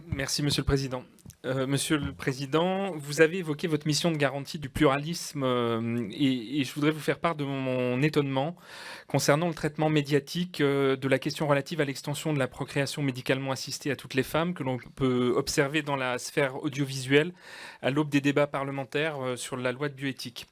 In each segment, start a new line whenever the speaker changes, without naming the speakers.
Merci, Monsieur le Président. Monsieur le Président, vous avez évoqué votre mission de garantie du pluralisme et je voudrais vous faire part de mon étonnement concernant le traitement médiatique de la question relative à l'extension de la procréation médicalement assistée à toutes les femmes que l'on peut observer dans la sphère audiovisuelle à l'aube des débats parlementaires sur la loi de bioéthique.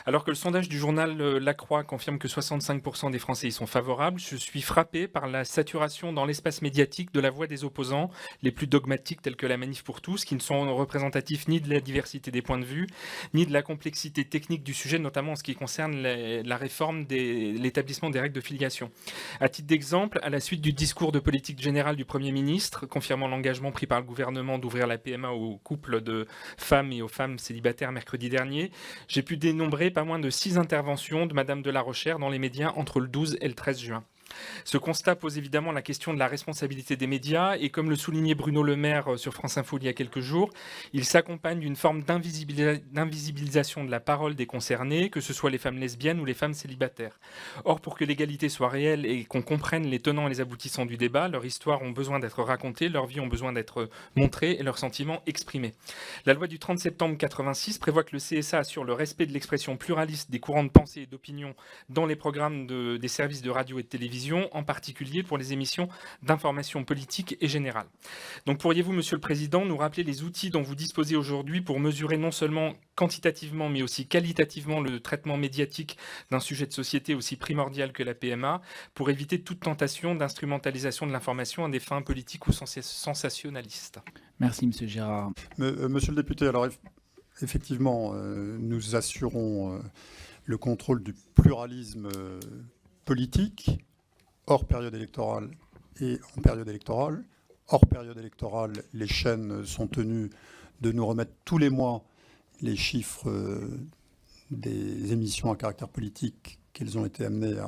Alors que le sondage du journal La Croix confirme que 65% des Français y sont favorables, je suis frappé par la saturation dans l'espace médiatique de la voix des opposants les plus dogmatiques tels que la Manif pour tous, qui ne sont représentatifs ni de la diversité des points de vue, ni de la complexité technique du sujet, notamment en ce qui concerne la réforme de l'établissement des règles de filiation. À titre d'exemple, à la suite du discours de politique générale du Premier ministre, confirmant l'engagement pris par le gouvernement d'ouvrir la PMA aux couples de femmes et aux femmes célibataires mercredi dernier, j'ai pu dénombrer pas moins de 6 interventions de Madame de la Rochère dans les médias entre le 12 et le 13 juin. Ce constat pose évidemment la question de la responsabilité des médias et comme le soulignait Bruno Le Maire sur France Info il y a quelques jours, il s'accompagne d'une forme d'invisibilisation de la parole des concernés, que ce soit les femmes lesbiennes ou les femmes célibataires. Or, pour que l'égalité soit réelle et qu'on comprenne les tenants et les aboutissants du débat, leurs histoires ont besoin d'être racontées, leurs vies ont besoin d'être montrées et leurs sentiments exprimés. La loi du 30 septembre 86 prévoit que le CSA assure le respect de l'expression pluraliste des courants de pensée et d'opinion dans les programmes des services de radio et de télévision, en particulier pour les émissions d'information politique et générale. Donc pourriez-vous, Monsieur le Président, nous rappeler les outils dont vous disposez aujourd'hui pour mesurer non seulement quantitativement mais aussi qualitativement le traitement médiatique d'un sujet de société aussi primordial que la PMA, pour éviter toute tentation d'instrumentalisation de l'information à des fins politiques ou sensationnalistes?
Merci, Monsieur Gérard.
Monsieur le député, alors effectivement, nous assurons le contrôle du pluralisme politique hors période électorale et en période électorale. Hors période électorale, les chaînes sont tenues de nous remettre tous les mois les chiffres des émissions à caractère politique qu'elles ont été amenées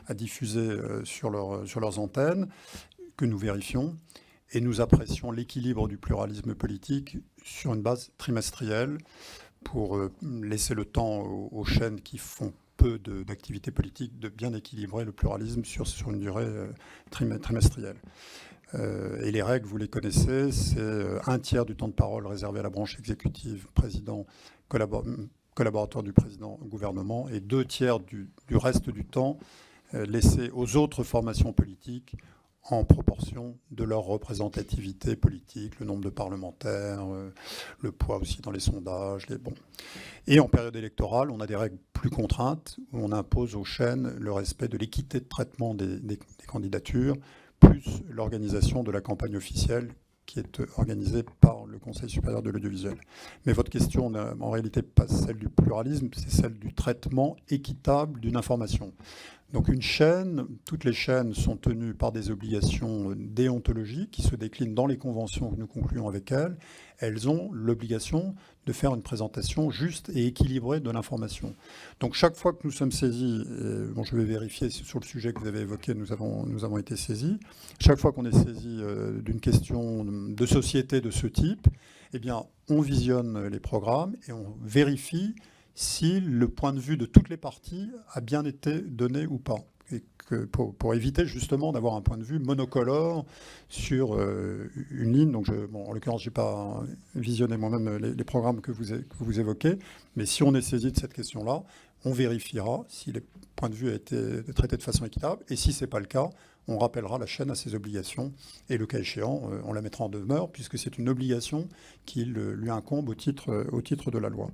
à diffuser sur leurs antennes, que nous vérifions. Et nous apprécions l'équilibre du pluralisme politique sur une base trimestrielle pour laisser le temps aux chaînes qui font peu d'activité politique de bien équilibrer le pluralisme sur une durée trimestrielle. Et les règles, vous les connaissez, c'est un tiers du temps de parole réservé à la branche exécutive, président, collaborateur du président au gouvernement, et 2 tiers du reste du temps laissé aux autres formations politiques en proportion de leur représentativité politique, le nombre de parlementaires, le poids aussi dans les sondages. Et en période électorale, on a des règles plus contraintes où on impose aux chaînes le respect de l'équité de traitement des candidatures, plus l'organisation de la campagne officielle qui est organisée par le Conseil supérieur de l'audiovisuel. Mais votre question n'est en réalité pas celle du pluralisme, c'est celle du traitement équitable d'une information. Donc une chaîne, toutes les chaînes sont tenues par des obligations déontologiques qui se déclinent dans les conventions que nous concluons avec elles. Elles ont l'obligation de faire une présentation juste et équilibrée de l'information. Donc chaque fois que nous sommes saisis, je vais vérifier sur le sujet que vous avez évoqué, nous avons été saisis. Chaque fois qu'on est saisi d'une question de société de ce type, eh bien, on visionne les programmes et on vérifie si le point de vue de toutes les parties a bien été donné ou pas. Et que pour éviter justement d'avoir un point de vue monocolore sur une ligne. Donc en l'occurrence, je n'ai pas visionné moi-même les programmes que vous évoquez, mais si on est saisi de cette question-là, on vérifiera si les points de vue ont été traités de façon équitable. Et si ce n'est pas le cas, on rappellera la chaîne à ses obligations. Et le cas échéant, on la mettra en demeure, puisque c'est une obligation qui lui incombe au titre de la loi.